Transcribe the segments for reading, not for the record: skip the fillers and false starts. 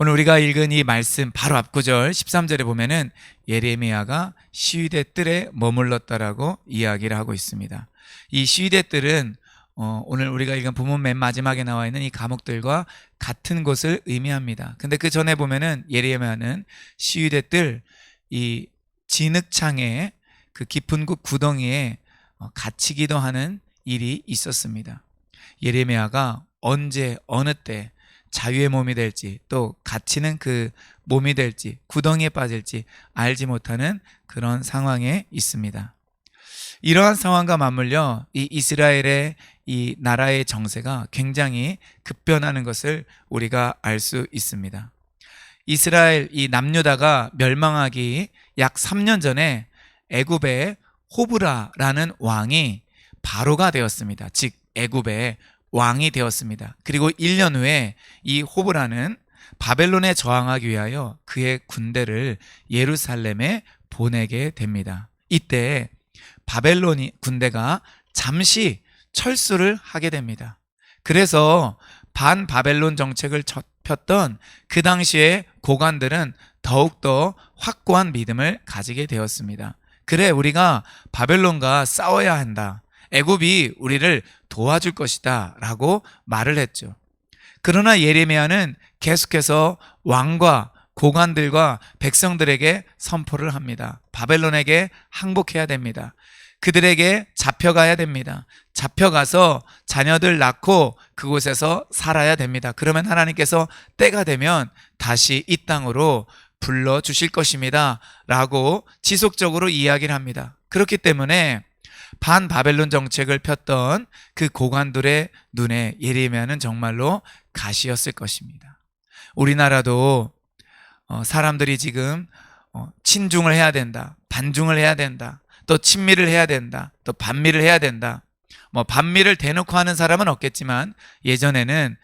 오늘 우리가 읽은 이 말씀 바로 앞구절 13절에 보면은 예레미야가 시위대 뜰에 머물렀다라고 이야기를 하고 있습니다. 이 시위대 뜰은 오늘 우리가 읽은 본문 맨 마지막에 나와 있는 이 감옥들과 같은 곳을 의미합니다. 근데 그 전에 보면은 예레미야는 시위대 뜰, 이 진흙창에 그 깊은 곳 구덩이에 갇히기도 하는 일이 있었습니다. 예레미야가 언제 어느 때 자유의 몸이 될지, 또 갇히는 그 몸이 될지, 구덩이에 빠질지 알지 못하는 그런 상황에 있습니다. 이러한 상황과 맞물려 이 이스라엘의 이 나라의 정세가 굉장히 급변하는 것을 우리가 알 수 있습니다. 이스라엘 이 남유다가 멸망하기 약 3년 전에 애굽의 호브라라는 왕이 바로가 되었습니다. 즉 애굽의 왕이 되었습니다. 그리고 1년 후에 이 호브라는 바벨론에 저항하기 위하여 그의 군대를 예루살렘에 보내게 됩니다. 이때 바벨론 군대가 잠시 철수를 하게 됩니다. 그래서 반바벨론 정책을 폈던 그 당시의 고관들은 더욱더 확고한 믿음을 가지게 되었습니다. 그래, 우리가 바벨론과 싸워야 한다, 애굽이 우리를 도와줄 것이다 라고 말을 했죠. 그러나 예레미야는 계속해서 왕과 고관들과 백성들에게 선포를 합니다. 바벨론에게 항복해야 됩니다. 그들에게 잡혀가야 됩니다. 잡혀가서 자녀들 낳고 그곳에서 살아야 됩니다. 그러면 하나님께서 때가 되면 다시 이 땅으로 불러주실 것입니다 라고 지속적으로 이야기를 합니다. 그렇기 때문에 반바벨론 정책을 폈던 그 고관들의 눈에 예레미야는 정말로 가시였을 것입니다. 우리나라도 사람들이 지금 친중을 해야 된다, 반중을 해야 된다, 또 친미를 해야 된다, 또 반미를 해야 된다. 반미를 대놓고 하는 사람은 없겠지만 예전에는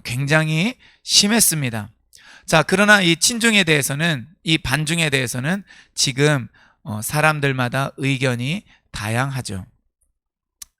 굉장히 심했습니다. 자, 그러나 이 친중에 대해서는, 이 반중에 대해서는 지금 사람들마다 의견이 다양하죠.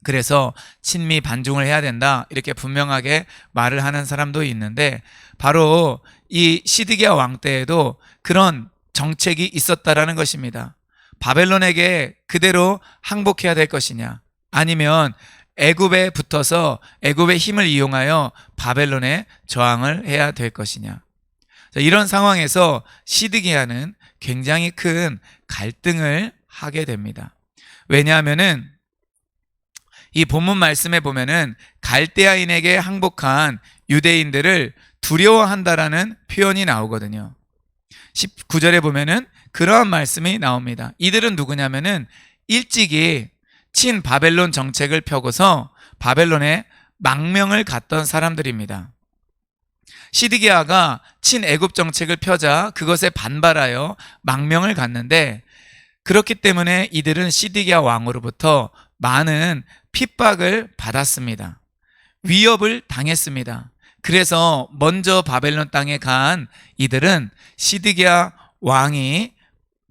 그래서 친미 반중을 해야 된다 이렇게 분명하게 말을 하는 사람도 있는데, 바로 이 시드기야 왕 때에도 그런 정책이 있었다라는 것입니다. 바벨론에게 그대로 항복해야 될 것이냐, 아니면 애굽에 붙어서 애굽의 힘을 이용하여 바벨론에 저항을 해야 될 것이냐. 이런 상황에서 시드기야는 굉장히 큰 갈등을 하게 됩니다. 왜냐하면은 이 본문 말씀에 보면은 갈대아인에게 항복한 유대인들을 두려워한다라는 표현이 나오거든요. 19절에 보면은 그러한 말씀이 나옵니다. 이들은 누구냐면은 일찍이 친바벨론 정책을 펴고서 바벨론에 망명을 갔던 사람들입니다. 시드기야가 친애굽 정책을 펴자 그것에 반발하여 망명을 갔는데, 그렇기 때문에 이들은 시드기야 왕으로부터 많은 핍박을 받았습니다. 위협을 당했습니다. 그래서 먼저 바벨론 땅에 간 이들은 시드기야 왕이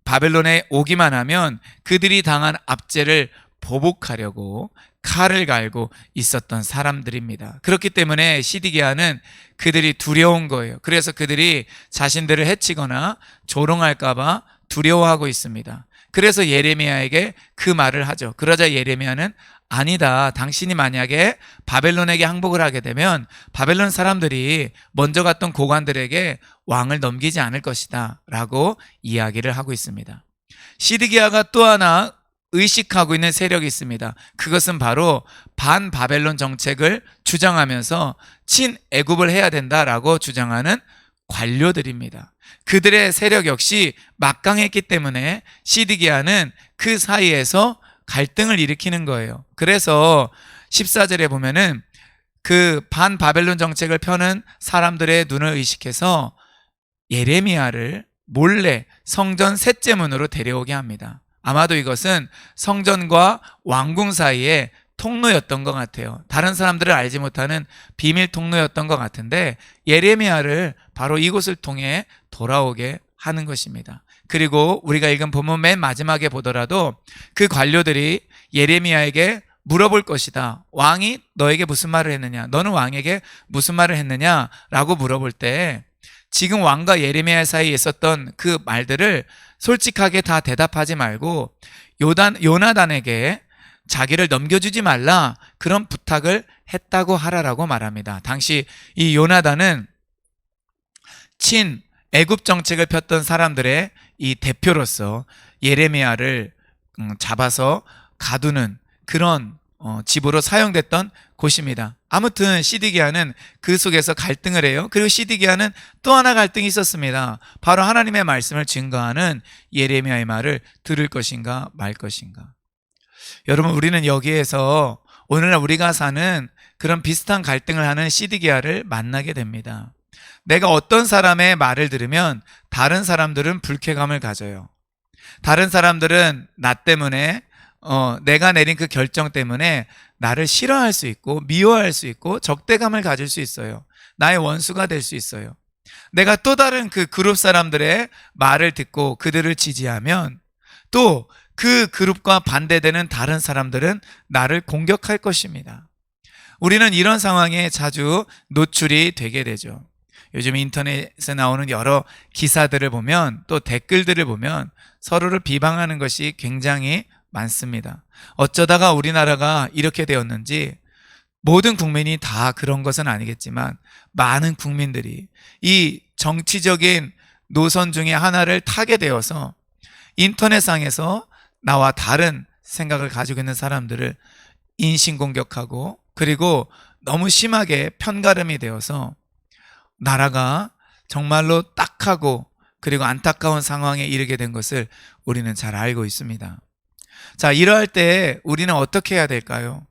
바벨론에 오기만 하면 그들이 당한 압제를 보복하려고 칼을 갈고 있었던 사람들입니다. 그렇기 때문에 시드기야는 그들이 두려운 거예요. 그래서 그들이 자신들을 해치거나 조롱할까 봐 두려워하고 있습니다. 그래서 예레미야에게 그 말을 하죠. 그러자 예레미야는 아니다, 당신이 만약에 바벨론에게 항복을 하게 되면 바벨론 사람들이 먼저 갔던 고관들에게 왕을 넘기지 않을 것이다 라고 이야기를 하고 있습니다. 시드기야가 또 하나 의식하고 있는 세력이 있습니다. 그것은 바로 반바벨론 정책을 주장하면서 친애굽을 해야 된다라고 주장하는 관료들입니다. 그들의 세력 역시 막강했기 때문에 시드기야는 그 사이에서 갈등을 일으키는 거예요. 그래서 14절에 보면은 그 반바벨론 정책을 펴는 사람들의 눈을 의식해서 예레미야를 몰래 성전 셋째 문으로 데려오게 합니다. 아마도 이것은 성전과 왕궁 사이에 통로였던 것 같아요. 다른 사람들을 알지 못하는 비밀 통로였던 것 같은데, 예레미야를 바로 이곳을 통해 돌아오게 하는 것입니다. 그리고 우리가 읽은 본문 맨 마지막에 보더라도 그 관료들이 예레미야에게 물어볼 것이다. 왕이 너에게 무슨 말을 했느냐? 너는 왕에게 무슨 말을 했느냐? 라고 물어볼 때 지금 왕과 예레미야 사이에 있었던 그 말들을 솔직하게 다 대답하지 말고 요나단에게 자기를 넘겨주지 말라, 그런 부탁을 했다고 하라라고 말합니다. 당시 이 요나단은 친 애굽 정책을 폈던 사람들의 이 대표로서 예레미야를 잡아서 가두는 그런 집으로 사용됐던 곳입니다. 아무튼 시드기야는 그 속에서 갈등을 해요. 그리고 시드기야는 또 하나 갈등이 있었습니다. 바로 하나님의 말씀을 증거하는 예레미야의 말을 들을 것인가 말 것인가. 여러분, 우리는 여기에서 오늘날 우리가 사는 그런 비슷한 갈등을 하는 시드기야를 만나게 됩니다. 내가 어떤 사람의 말을 들으면 다른 사람들은 불쾌감을 가져요. 다른 사람들은 나 때문에 내가 내린 그 결정 때문에 나를 싫어할 수 있고 미워할 수 있고 적대감을 가질 수 있어요. 나의 원수가 될 수 있어요. 내가 또 다른 그 그룹 사람들의 말을 듣고 그들을 지지하면 또 그 그룹과 반대되는 다른 사람들은 나를 공격할 것입니다. 우리는 이런 상황에 자주 노출이 되게 되죠. 요즘 인터넷에 나오는 여러 기사들을 보면, 또 댓글들을 보면 서로를 비방하는 것이 굉장히 많습니다. 어쩌다가 우리나라가 이렇게 되었는지, 모든 국민이 다 그런 것은 아니겠지만 많은 국민들이 이 정치적인 노선 중에 하나를 타게 되어서 인터넷상에서 나와 다른 생각을 가지고 있는 사람들을 인신공격하고, 그리고 너무 심하게 편가름이 되어서 나라가 정말로 딱하고 그리고 안타까운 상황에 이르게 된 것을 우리는 잘 알고 있습니다. 자, 이러할 때 우리는 어떻게 해야 될까요?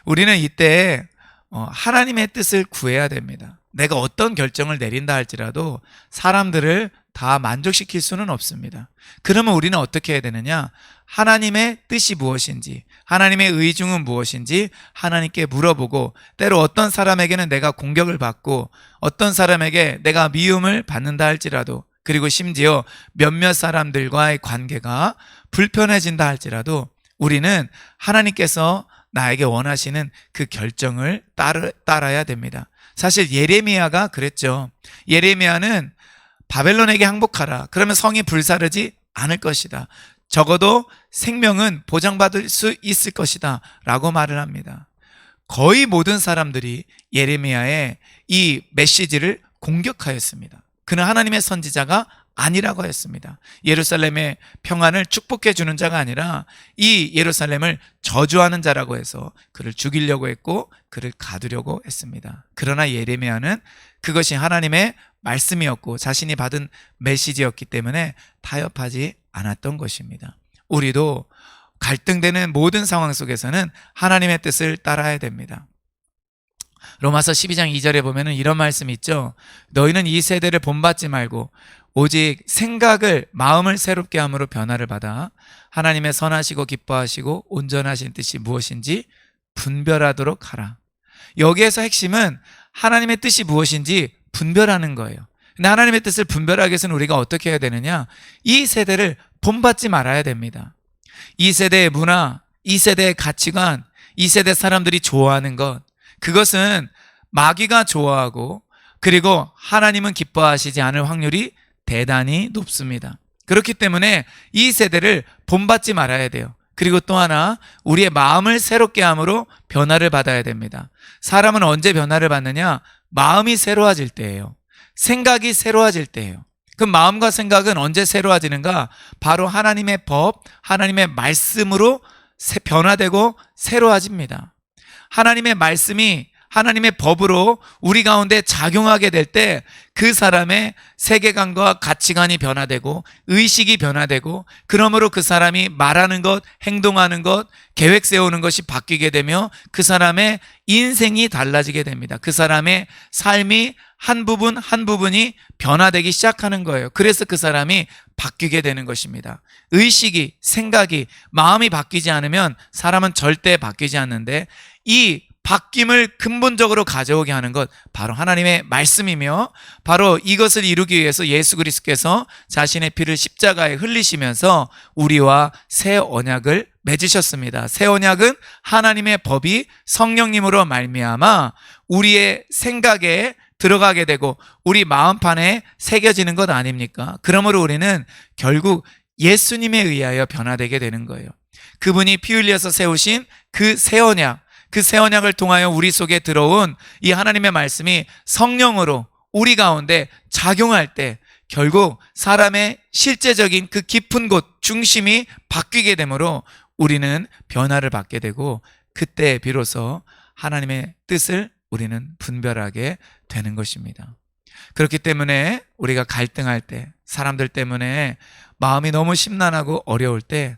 우리는 이때 하나님의 뜻을 구해야 됩니다. 내가 어떤 결정을 내린다 할지라도 사람들을 다 만족시킬 수는 없습니다. 그러면 우리는 어떻게 해야 되느냐? 하나님의 뜻이 무엇인지, 하나님의 의중은 무엇인지 하나님께 물어보고, 때로 어떤 사람에게는 내가 공격을 받고 어떤 사람에게 내가 미움을 받는다 할지라도, 그리고 심지어 몇몇 사람들과의 관계가 불편해진다 할지라도 우리는 하나님께서 나에게 원하시는 그 결정을 따라야 됩니다. 사실 예레미야가 그랬죠. 예레미야는 바벨론에게 항복하라, 그러면 성이 불사르지 않을 것이다, 적어도 생명은 보장받을 수 있을 것이다 라고 말을 합니다. 거의 모든 사람들이 예레미야의 이 메시지를 공격하였습니다. 그는 하나님의 선지자가 아니라고 했습니다. 예루살렘의 평안을 축복해 주는 자가 아니라 이 예루살렘을 저주하는 자라고 해서 그를 죽이려고 했고 그를 가두려고 했습니다. 그러나 예레미야는 그것이 하나님의 말씀이었고 자신이 받은 메시지였기 때문에 타협하지 않았던 것입니다. 우리도 갈등되는 모든 상황 속에서는 하나님의 뜻을 따라야 됩니다. 로마서 12장 2절에 보면 이런 말씀이 있죠. 너희는 이 세대를 본받지 말고 오직 생각을, 마음을 새롭게 함으로 변화를 받아 하나님의 선하시고 기뻐하시고 온전하신 뜻이 무엇인지 분별하도록 하라. 여기에서 핵심은 하나님의 뜻이 무엇인지 분별하는 거예요. 근데 하나님의 뜻을 분별하기 위해서는 우리가 어떻게 해야 되느냐? 이 세대를 본받지 말아야 됩니다. 이 세대의 문화, 이 세대의 가치관, 이 세대 사람들이 좋아하는 것, 그것은 마귀가 좋아하고 그리고 하나님은 기뻐하시지 않을 확률이 대단히 높습니다. 그렇기 때문에 이 세대를 본받지 말아야 돼요. 그리고 또 하나, 우리의 마음을 새롭게 함으로 변화를 받아야 됩니다. 사람은 언제 변화를 받느냐? 마음이 새로워질 때예요. 생각이 새로워질 때예요. 그 마음과 생각은 언제 새로워지는가? 바로 하나님의 법, 하나님의 말씀으로 변화되고 새로워집니다. 하나님의 말씀이 하나님의 법으로 우리 가운데 작용하게 될 때 그 사람의 세계관과 가치관이 변화되고 의식이 변화되고, 그러므로 그 사람이 말하는 것, 행동하는 것, 계획 세우는 것이 바뀌게 되며 그 사람의 인생이 달라지게 됩니다. 그 사람의 삶이 한 부분 한 부분이 변화되기 시작하는 거예요. 그래서 그 사람이 바뀌게 되는 것입니다. 의식이, 생각이, 마음이 바뀌지 않으면 사람은 절대 바뀌지 않는데, 이 바뀜을 근본적으로 가져오게 하는 것 바로 하나님의 말씀이며, 바로 이것을 이루기 위해서 예수 그리스도께서 자신의 피를 십자가에 흘리시면서 우리와 새 언약을 맺으셨습니다. 새 언약은 하나님의 법이 성령님으로 말미암아 우리의 생각에 들어가게 되고 우리 마음판에 새겨지는 것 아닙니까? 그러므로 우리는 결국 예수님에 의하여 변화되게 되는 거예요. 그분이 피 흘려서 세우신 그 새 언약, 그 새 언약을 통하여 우리 속에 들어온 이 하나님의 말씀이 성령으로 우리 가운데 작용할 때 결국 사람의 실제적인 그 깊은 곳 중심이 바뀌게 되므로 우리는 변화를 받게 되고 그때 비로소 하나님의 뜻을 우리는 분별하게 되는 것입니다. 그렇기 때문에 우리가 갈등할 때, 사람들 때문에 마음이 너무 심란하고 어려울 때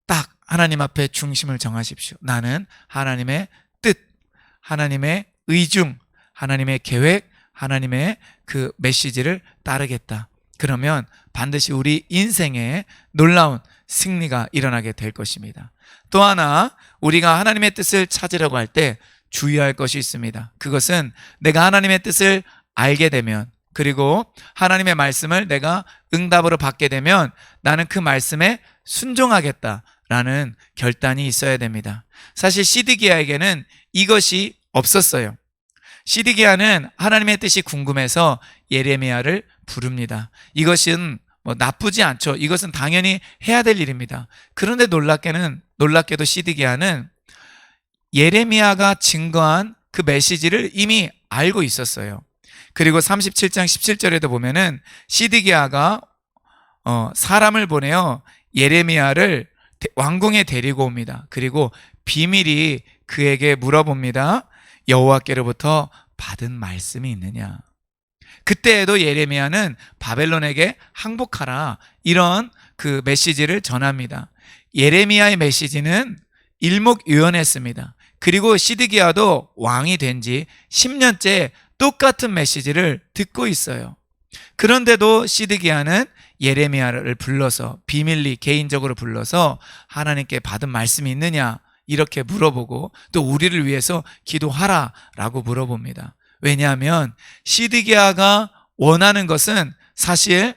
딱 하나님 앞에 중심을 정하십시오. 나는 하나님의 뜻, 하나님의 의중, 하나님의 계획, 하나님의 그 메시지를 따르겠다. 그러면 반드시 우리 인생에 놀라운 승리가 일어나게 될 것입니다. 또 하나, 우리가 하나님의 뜻을 찾으려고 할 때 주의할 것이 있습니다. 그것은 내가 하나님의 뜻을 알게 되면, 그리고 하나님의 말씀을 내가 응답으로 받게 되면 나는 그 말씀에 순종하겠다라는 결단이 있어야 됩니다. 사실 시드기야에게는 이것이 없었어요. 시드기야는 하나님의 뜻이 궁금해서 예레미야를 부릅니다. 이것은 나쁘지 않죠. 이것은 당연히 해야 될 일입니다. 그런데 놀랍게도 시드기야는 예레미야가 증거한 그 메시지를 이미 알고 있었어요. 그리고 37장 17절에도 보면은 시드기야가 사람을 보내어 예레미야를 왕궁에 데리고 옵니다. 그리고 비밀이 그에게 물어봅니다. 여호와께로부터 받은 말씀이 있느냐? 그때에도 예레미야는 바벨론에게 항복하라, 이런 그 메시지를 전합니다. 예레미야의 메시지는 일목요연했습니다. 그리고 시드기야도 왕이 된 지 10년째 똑같은 메시지를 듣고 있어요. 그런데도 시드기야는 예레미야를 불러서 비밀리 개인적으로 불러서 하나님께 받은 말씀이 있느냐 이렇게 물어보고 또 우리를 위해서 기도하라라고 물어봅니다. 왜냐하면 시드기야가 원하는 것은 사실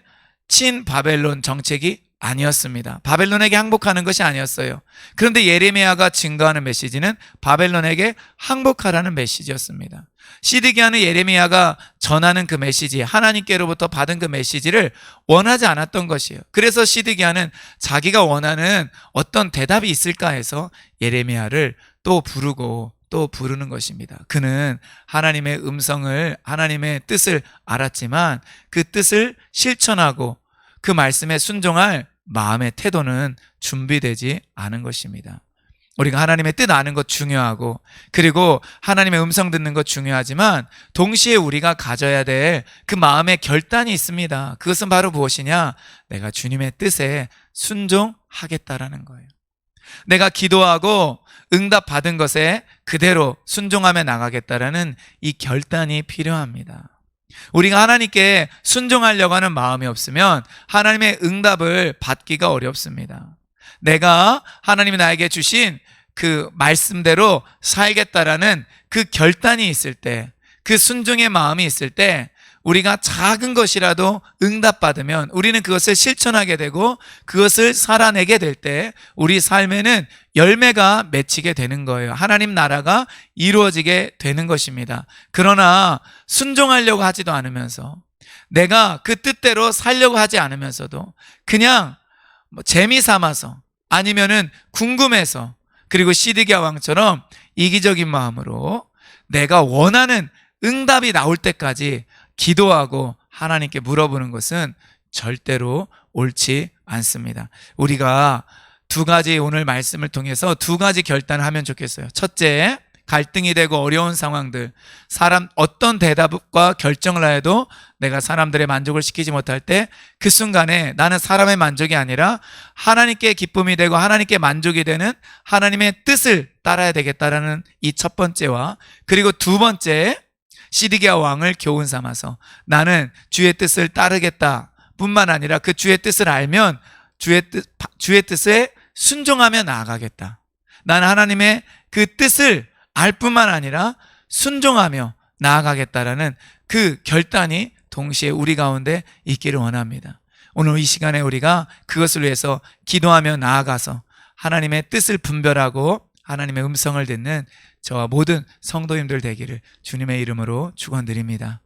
친바벨론 정책이 아니었습니다. 바벨론에게 항복하는 것이 아니었어요. 그런데 예레미야가 증거하는 메시지는 바벨론에게 항복하라는 메시지였습니다. 시드기야는 예레미야가 전하는 그 메시지, 하나님께로부터 받은 그 메시지를 원하지 않았던 것이에요. 그래서 시드기야는 자기가 원하는 어떤 대답이 있을까 해서 예레미야를 또 부르고 또 부르는 것입니다. 그는 하나님의 음성을, 하나님의 뜻을 알았지만 그 뜻을 실천하고 그 말씀에 순종할 마음의 태도는 준비되지 않은 것입니다. 우리가 하나님의 뜻 아는 것 중요하고, 그리고 하나님의 음성 듣는 것 중요하지만 동시에 우리가 가져야 될 그 마음의 결단이 있습니다. 그것은 바로 무엇이냐? 내가 주님의 뜻에 순종하겠다라는 거예요. 내가 기도하고 응답 받은 것에 그대로 순종하며 나가겠다라는 이 결단이 필요합니다. 우리가 하나님께 순종하려고 하는 마음이 없으면 하나님의 응답을 받기가 어렵습니다. 내가 하나님이 나에게 주신 그 말씀대로 살겠다라는 그 결단이 있을 때, 그 순종의 마음이 있을 때 우리가 작은 것이라도 응답받으면 우리는 그것을 실천하게 되고 그것을 살아내게 될 때 우리 삶에는 열매가 맺히게 되는 거예요. 하나님 나라가 이루어지게 되는 것입니다. 그러나 순종하려고 하지도 않으면서, 내가 그 뜻대로 살려고 하지 않으면서도 그냥 재미 삼아서, 아니면은 궁금해서, 그리고 시드기야 왕처럼 이기적인 마음으로 내가 원하는 응답이 나올 때까지 기도하고 하나님께 물어보는 것은 절대로 옳지 않습니다. 우리가 두 가지, 오늘 말씀을 통해서 두 가지 결단을 하면 좋겠어요. 첫째, 갈등이 되고 어려운 상황들, 어떤 대답과 결정을 하여도 내가 사람들의 만족을 시키지 못할 때 그 순간에 나는 사람의 만족이 아니라 하나님께 기쁨이 되고 하나님께 만족이 되는 하나님의 뜻을 따라야 되겠다라는 이 첫 번째와, 그리고 두 번째, 시드기야 왕을 교훈 삼아서 나는 주의 뜻을 따르겠다 뿐만 아니라 그 주의 뜻을 알면 주의 뜻에 순종하며 나아가겠다. 나는 하나님의 그 뜻을 알 뿐만 아니라 순종하며 나아가겠다라는 그 결단이 동시에 우리 가운데 있기를 원합니다. 오늘 이 시간에 우리가 그것을 위해서 기도하며 나아가서 하나님의 뜻을 분별하고 하나님의 음성을 듣는 저와 모든 성도님들 되기를 주님의 이름으로 축원드립니다.